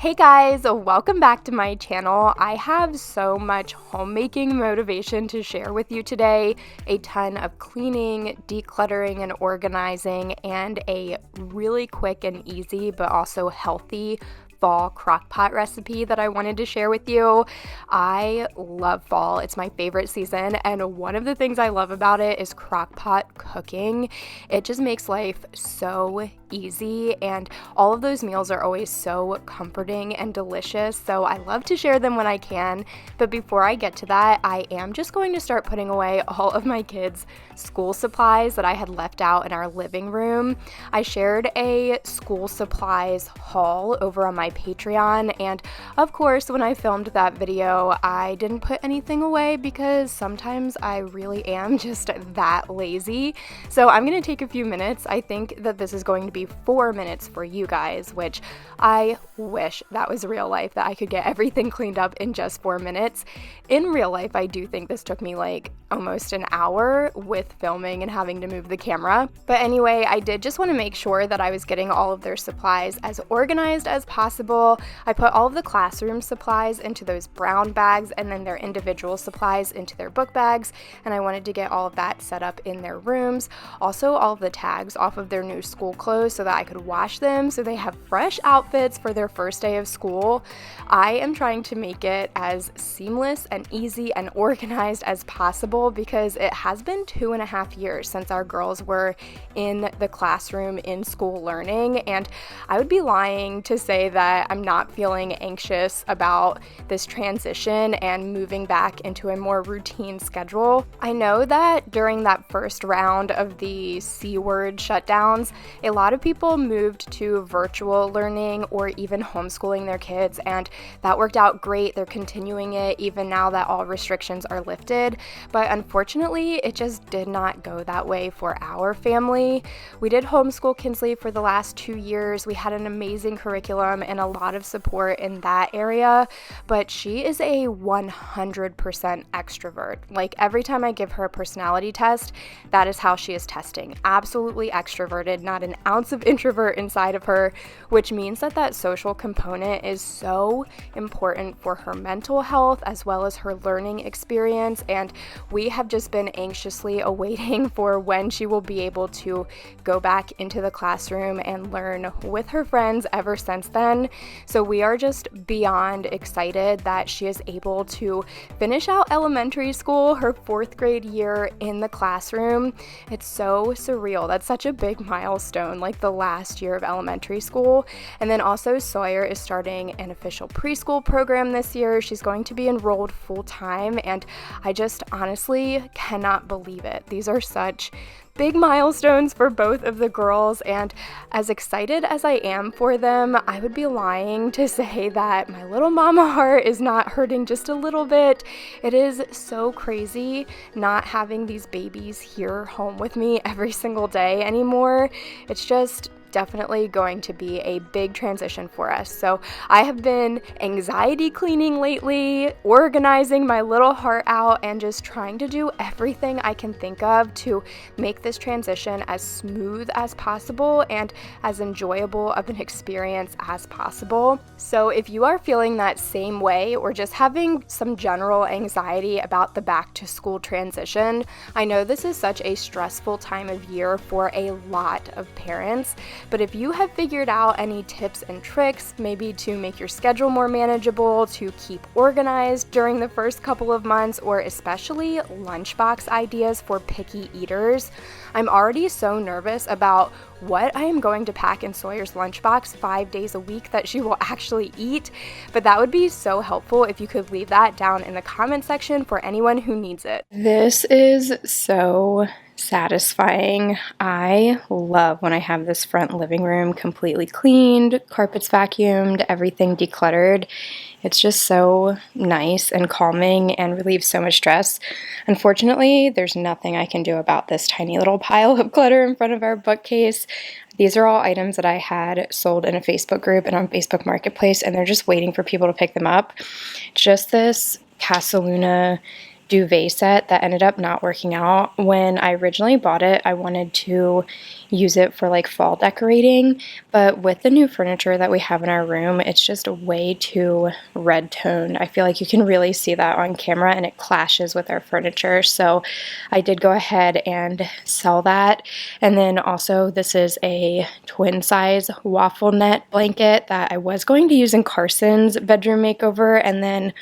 Hey guys, welcome back to my channel. I have so much homemaking motivation to share with you today. A ton of cleaning, decluttering and organizing, and a really quick and easy but also healthy fall crockpot recipe that I wanted to share with you. I love fall. It's my favorite season, and one of the things I love about it is crockpot cooking. It just makes life so easy, and all of those meals are always so comforting and delicious, so I love to share them when I can. But before I get to that, I am just going to start putting away all of my kids' school supplies that I had left out in our living room. I shared a school supplies haul over on my Patreon, and of course when I filmed that video I didn't put anything away because sometimes I really am just that lazy. So I'm going to take a few minutes. I think that this is going to be 4 minutes for you guys, which I wish that was real life, that I could get everything cleaned up in just 4 minutes. In real life, I do think this took me like almost an hour with filming and having to move the camera. But anyway, I did just want to make sure that I was getting all of their supplies as organized as possible. I put all of the classroom supplies into those brown bags and then their individual supplies into their book bags, and I wanted to get all of that set up in their rooms. Also, all of the tags off of their new school clothes so that I could wash them so they have fresh outfits for their first day of school. I am trying to make it as seamless and easy and organized as possible because it has been 2.5 years since our girls were in the classroom in school learning, and I would be lying to say that I'm not feeling anxious about this transition and moving back into a more routine schedule. I know that during that first round of the C-word shutdowns, a lot of people moved to virtual learning or even homeschooling their kids, and that worked out great. They're continuing it even now that all restrictions are lifted, but unfortunately it just did not go that way for our family. We did homeschool Kinsley for the last 2 years. We had an amazing curriculum and a lot of support in that area, but she is a 100% extrovert. Like every time I give her a personality test, that is how she is testing. Absolutely extroverted, not an ounce of introvert inside of her, which means that that social component is so important for her mental health as well as her learning experience, and we have just been anxiously awaiting for when she will be able to go back into the classroom and learn with her friends ever since then. So we are just beyond excited that she is able to finish out elementary school, her 4th grade year in the classroom. It's so surreal. That's such a big milestone, like the last year of elementary school. And then also Sawyer is starting an official preschool program this year. She's going to be enrolled full-time, and I just honestly cannot believe it. These are such big milestones for both of the girls, and as excited as I am for them, I would be lying to say that my little mama heart is not hurting just a little bit. It is so crazy not having these babies here home with me every single day anymore. It's just definitely going to be a big transition for us. So I have been anxiety cleaning lately, organizing my little heart out, and just trying to do everything I can think of to make this transition as smooth as possible and as enjoyable of an experience as possible. So if you are feeling that same way or just having some general anxiety about the back to school transition, I know this is such a stressful time of year for a lot of parents. But if you have figured out any tips and tricks, maybe to make your schedule more manageable, to keep organized during the first couple of months, or especially lunchbox ideas for picky eaters, I'm already so nervous about what I am going to pack in Sawyer's lunchbox 5 days a week that she will actually eat. But that would be so helpful if you could leave that down in the comment section for anyone who needs it. This is so satisfying. I love when I have this front living room completely cleaned, carpets vacuumed, everything decluttered. It's just so nice and calming and relieves so much stress. Unfortunately, there's nothing I can do about this tiny little pile of clutter in front of our bookcase. These are all items that I had sold in a Facebook group and on Facebook Marketplace, and they're just waiting for people to pick them up. Just this Casaluna duvet set that ended up not working out. When I originally bought it, I wanted to use it for like fall decorating, but with the new furniture that we have in our room, it's just way too red toned. I feel like you can really see that on camera and it clashes with our furniture. So I did go ahead and sell that. And then also this is a twin size waffle net blanket that I was going to use in Carson's bedroom makeover, and then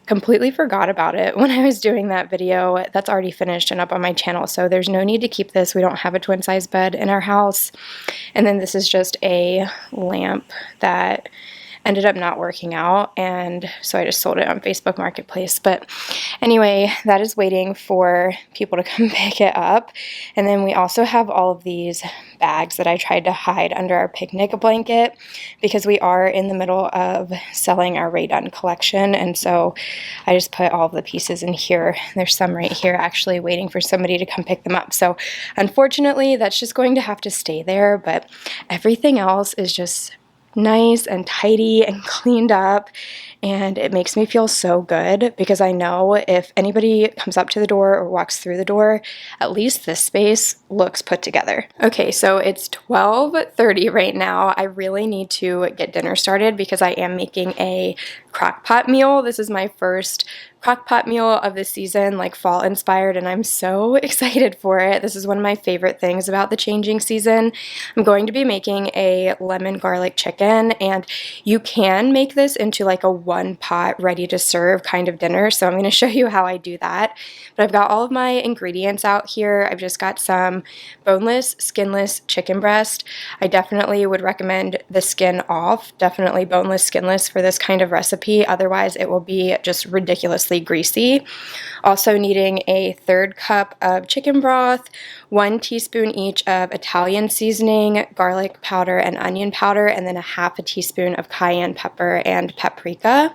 completely forgot about it when I was doing that video. That's already finished and up on my channel, so there's no need to keep this. We don't have a twin size bed in our house. And then this is just a lamp that ended up not working out, and so I just sold it on Facebook Marketplace. But anyway, that is waiting for people to come pick it up. And then we also have all of these bags that I tried to hide under our picnic blanket because we are in the middle of selling our Rae Dunn collection, and so I just put all of the pieces in here. There's some right here actually waiting for somebody to come pick them up. So unfortunately, that's just going to have to stay there, but everything else is just nice and tidy and cleaned up, and it makes me feel so good because I know if anybody comes up to the door or walks through the door, at least this space looks put together. Okay, so it's 12:30 right now. I really need to get dinner started because I am making a crockpot meal. This is my first crockpot meal of the season, like fall inspired, and I'm so excited for it. This is one of my favorite things about the changing season. I'm going to be making a lemon garlic chicken, and you can make this into like a one pot ready to serve kind of dinner, so I'm going to show you how I do that. But I've got all of my ingredients out here. I've just got some boneless, skinless chicken breast. I definitely would recommend the skin off, definitely boneless, skinless for this kind of recipe, otherwise it will be just ridiculously greasy. Also needing a 1/3 cup of chicken broth, 1 teaspoon each of Italian seasoning, garlic powder and onion powder, and then a 1/2 teaspoon of cayenne pepper and paprika.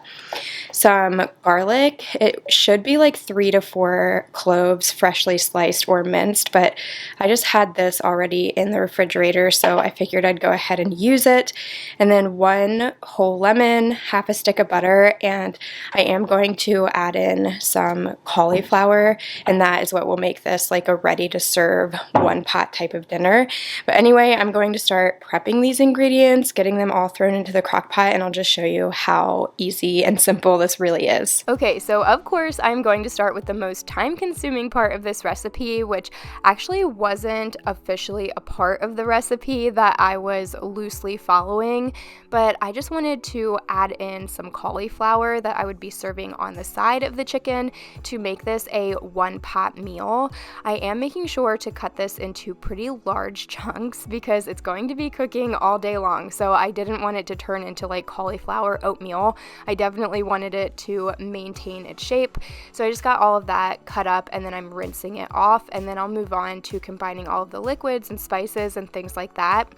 Some garlic. It should be like 3 to 4 cloves, freshly sliced or minced, but I just had this already in the refrigerator, so I figured I'd go ahead and use it. And then 1 whole lemon, 1/2 stick of butter, and I am going to add in some cauliflower, and that is what will make this like a ready to serve one pot type of dinner. But anyway, I'm going to start prepping these ingredients, getting them all thrown into the crock pot, and I'll just show you how easy and simple this really is. Okay, so of course I'm going to start with the most time-consuming part of this recipe, which actually wasn't officially a part of the recipe that I was loosely following, but I just wanted to add in some cauliflower that I would be serving on the side of the chicken to make this a one pot meal. I am making sure to cut this into pretty large chunks because it's going to be cooking all day long, so I didn't want it to turn into like cauliflower oatmeal. I definitely wanted it to maintain its shape, so I just got all of that cut up and then I'm rinsing it off, and then I'll move on to combining all of the liquids and spices and things like that.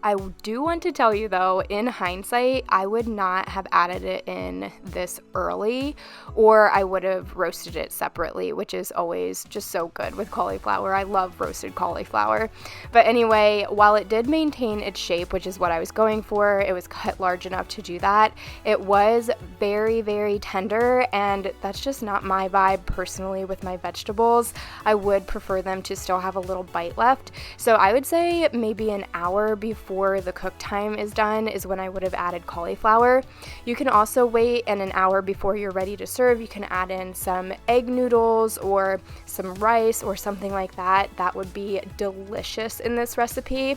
I do want to tell you though, in hindsight, I would not have added it in this early, or I would have roasted it separately, which is always just so good with cauliflower. I love roasted cauliflower. But anyway, while it did maintain its shape, which is what I was going for, it was cut large enough to do that, it was very, very tender, and that's just not my vibe personally with my vegetables. I would prefer them to still have a little bite left. So I would say maybe an hour before the cook time is done is when I would have added cauliflower. You can also wait, and an hour before you're ready to serve, you can add in some egg noodles or some rice or something like that. That would be delicious in this recipe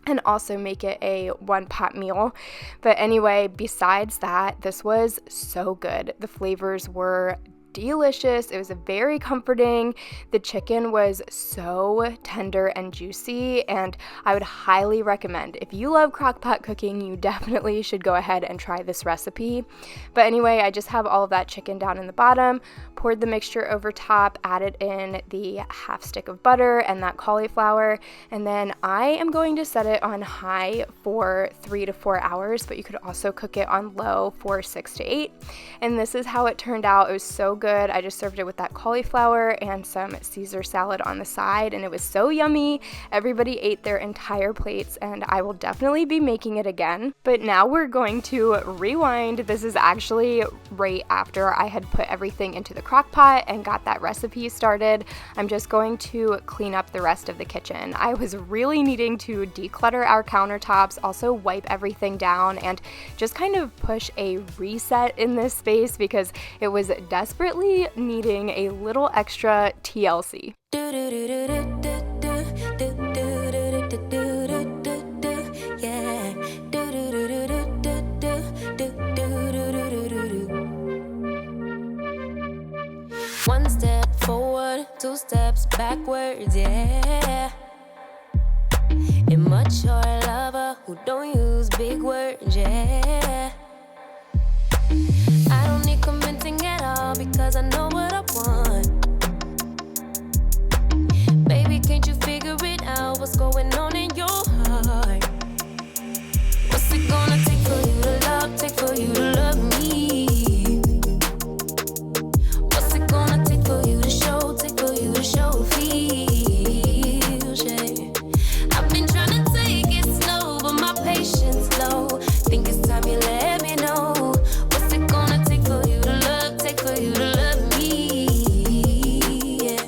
and also make it a one pot meal. But anyway, besides that, this was so good. The flavors were delicious. It was very comforting. The chicken was so tender and juicy, and I would highly recommend, if you love crockpot cooking, you definitely should go ahead and try this recipe. But anyway, I just have all of that chicken down in the bottom, poured the mixture over top, added in the 1/2 stick of butter and that cauliflower, and then I am going to set it on high for 3 to 4 hours, but you could also cook it on low for 6 to 8. And this is how it turned out. It was so good. I just served it with that cauliflower and some Caesar salad on the side, and it was so yummy. Everybody ate their entire plates, and I will definitely be making it again. But now we're going to rewind. This is actually right after I had put everything into the crock pot and got that recipe started. I'm just going to clean up the rest of the kitchen. I was really needing to declutter our countertops, also wipe everything down, and just kind of push a reset in this space because it was desperately needing a little extra TLC. One step forward, 2 steps backwards, yeah. Immature lover who don't use big words, yeah. I don't need convincing at all because I know what I want. Baby, can't you figure it out? What's going on in your heart? What's it gonna take for you to love, take for you to love me? What's it gonna take for you to show, take for you to show feels, yeah. I've been trying to take it slow, but my patience low. Think it's time you let me know. What's it gonna take for you to love, take for you to love me? Yeah.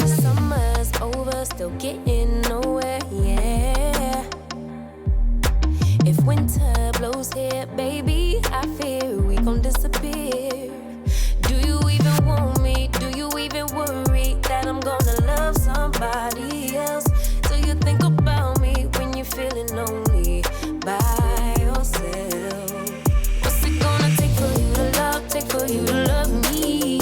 Summer's over, still getting nowhere, yeah. If winter blows here, baby, I fear we gon' disappear. Do you even want me? Do you even worry that I'm gonna love somebody else? Do you think about me when you're feeling lonely by yourself? What's it gonna take for you to love, take for you to love me?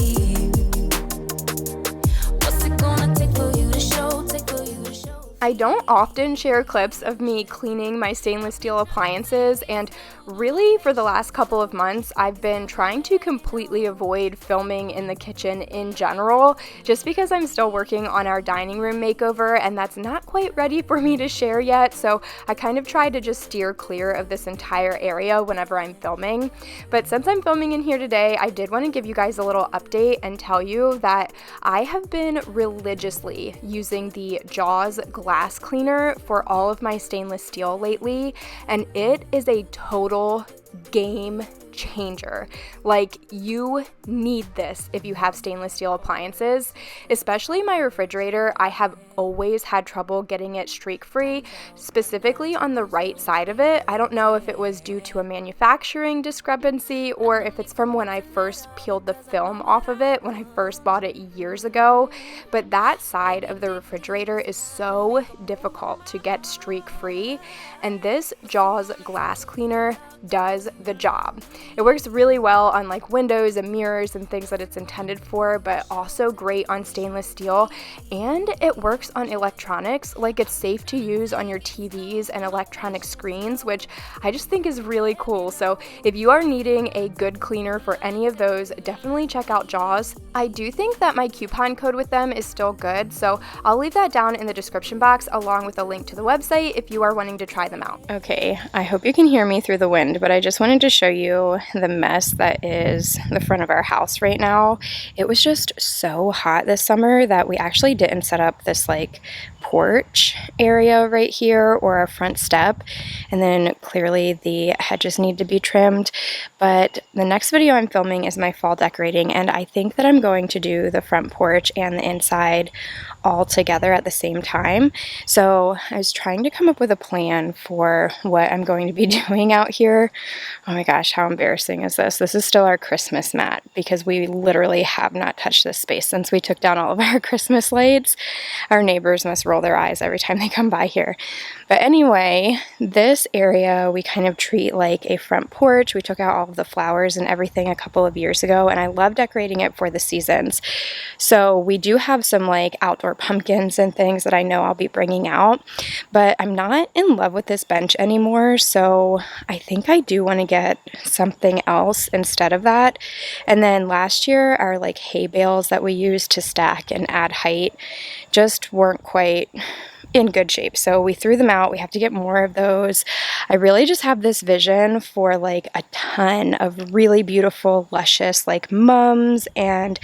What's it gonna take for you to show, take for you to show? I don't often share clips of me cleaning my stainless steel appliances, and really for the last couple of months I've been trying to completely avoid filming in the kitchen in general, just because I'm still working on our dining room makeover and that's not quite ready for me to share yet, so I kind of tried to just steer clear of this entire area whenever I'm filming. But since I'm filming in here today, I did want to give you guys a little update and tell you that I have been religiously using the Jaws glass cleaner for all of my stainless steel lately, and it is a total game changer. Like, you need this if you have stainless steel appliances, especially my refrigerator. I have always had trouble getting it streak free, specifically on the right side of it. I don't know if it was due to a manufacturing discrepancy or if it's from when I first peeled the film off of it when I first bought it years ago, but that side of the refrigerator is so difficult to get streak free, and this Jaws glass cleaner does the job. It works really well on like windows and mirrors and things that it's intended for, but also great on stainless steel, and it works on electronics. Like, it's safe to use on your TVs and electronic screens, which I just think is really cool. So if you are needing a good cleaner for any of those, definitely check out Jaws. I do think that my coupon code with them is still good, so I'll leave that down in the description box along with a link to the website if you are wanting to try them out. Okay, I hope you can hear me through the wind, but I just wanted to show you the mess that is the front of our house right now. It was just so hot this summer that we actually didn't set up this like porch area right here or a front step, and then clearly the hedges need to be trimmed. But the next video I'm filming is my fall decorating, and I think that I'm going to do the front porch and the inside all together at the same time. So I was trying to come up with a plan for what I'm going to be doing out here. Oh my gosh, how embarrassing is this? This is still our Christmas mat because we literally have not touched this space since we took down all of our Christmas lights. Our neighbors must roll their eyes every time they come by here. But anyway, this area we kind of treat like a front porch. We took out all of the flowers and everything a couple of years ago, and I love decorating it for the seasons. So we do have some like outdoor pumpkins and things that I know I'll be bringing out, but I'm not in love with this bench anymore, so I think I do want to get some something else instead of that. And then last year, our like hay bales that we used to stack and add height just weren't quite in good shape, so we threw them out. We have to get more of those. I really just have this vision for like a ton of really beautiful, luscious like mums and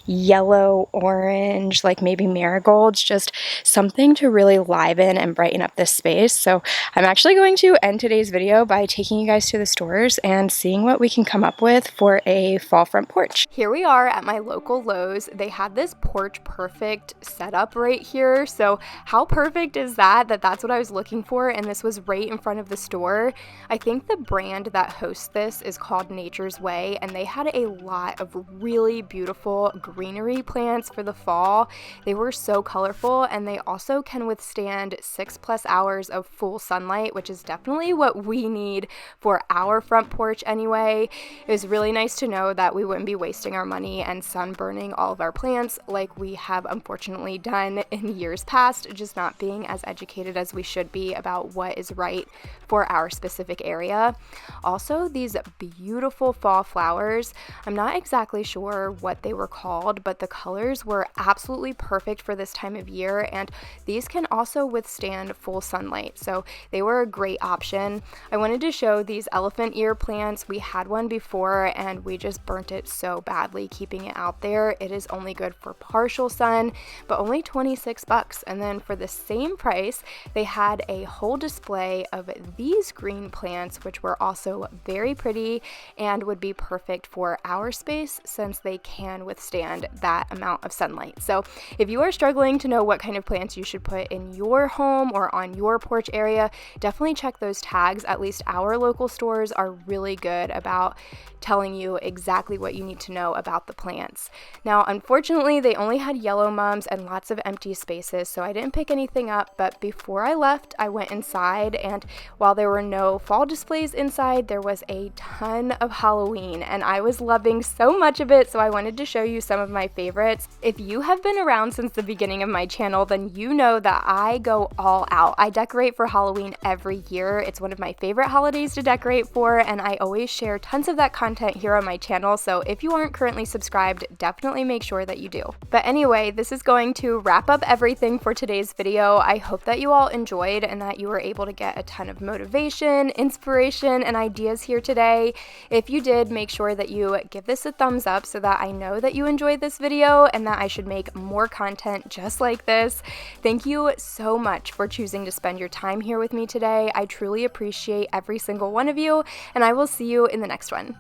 yellow, orange, like maybe marigolds, just something to really liven and brighten up this space. So I'm actually going to end today's video by taking you guys to the stores and seeing what we can come up with for a fall front porch. Here we are at my local Lowe's. They had this porch perfect setup right here. So how perfect is that that's what I was looking for, and this was right in front of the store. I think the brand that hosts this is called Nature's Way, and they had a lot of really beautiful greenery plants for the fall. They were so colorful, and they also can withstand 6+ hours of full sunlight, which is definitely what we need for our front porch anyway. It was really nice to know that we wouldn't be wasting our money and sunburning all of our plants like we have unfortunately done in years past, just not being as educated as we should be about what is right for our specific area. Also, these beautiful fall flowers, I'm not exactly sure what they were called, but the colors were absolutely perfect for this time of year, and these can also withstand full sunlight, so they were a great option. I wanted to show these elephant ear plants. We had one before and we just burnt it so badly keeping it out there. It is only good for partial sun, but only $26. And then for the same price, they had a whole display of these green plants, which were also very pretty and would be perfect for our space since they can withstand that amount of sunlight. So if you are struggling to know what kind of plants you should put in your home or on your porch area, definitely check those tags. At least our local stores are really good about telling you exactly what you need to know about the plants. Now, unfortunately, they only had yellow mums and lots of empty spaces, so I didn't pick anything up, but before I left, I went inside, and while there were no fall displays inside, there was a ton of Halloween, and I was loving so much of it, so I wanted to show you some of my favorites. If you have been around since the beginning of my channel, then you know that I go all out. I decorate for Halloween every year. It's one of my favorite holidays to decorate for, and I always share tons of that content here on my channel, so if you aren't currently subscribed, definitely make sure that you do. But anyway, this is going to wrap up everything for today's video. I hope that you all enjoyed and that you were able to get a ton of motivation, inspiration, and ideas here today. If you did, make sure that you give this a thumbs up so that I know that you enjoyed this video and that I should make more content just like this. Thank you so much for choosing to spend your time here with me today. I truly appreciate every single one of you, and I will see you in the next one.